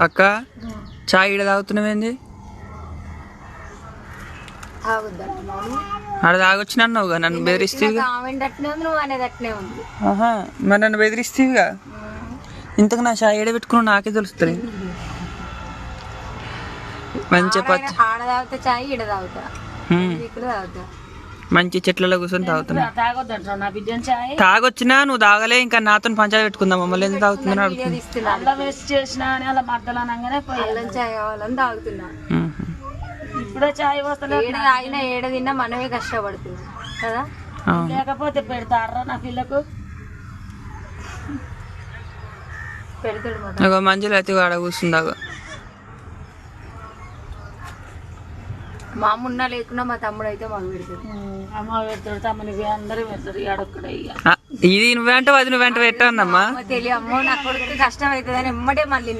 అక్క చాయ్ ఈడ తాగుతున్నావేంది? ఆడ తాగొచ్చిన అన్నావుగా, నన్ను బెదిరిస్తేవిగా. మరి నన్ను బెదిరిస్తేవిగా. ఇంతకు నా చాయ్ ఏడ పెట్టుకున్నావు నాకే తెలుస్తుంది. మంచి మంచి చెట్లలో కూర్చొని తాగుతున్నా. తాగొచ్చినా నువ్వు తాగలే, ఇంకా నాతో పంచాయతీ పెట్టుకుందాం. మమ్మల్ని ఎందుకు తాగుతుందని ఇప్పుడే చాయ్ వస్తా ఏడ తిన్నా మనమే కష్టపడుతున్నాం కదా. లేకపోతే పెడతారా నా పిల్లకు పెడతాడు. మంచిగా అయితే ఆడ కూర్చుందాగా. మా అమ్మ ఉన్నా లేకున్నా మా తమ్ముడు అయితే మాకు పెడతాడు. అమ్మ పెడతాడు, తమ్ముని అందరూ పెడతాడు. ఆడొక్కడే ఇది నువ్వేంటో అది నువ్వేంటో పెట్టానమ్మా. తెలియ అమ్మో నా కొడుకు కష్టం అవుతుందని ఎమ్మటే మళ్ళీ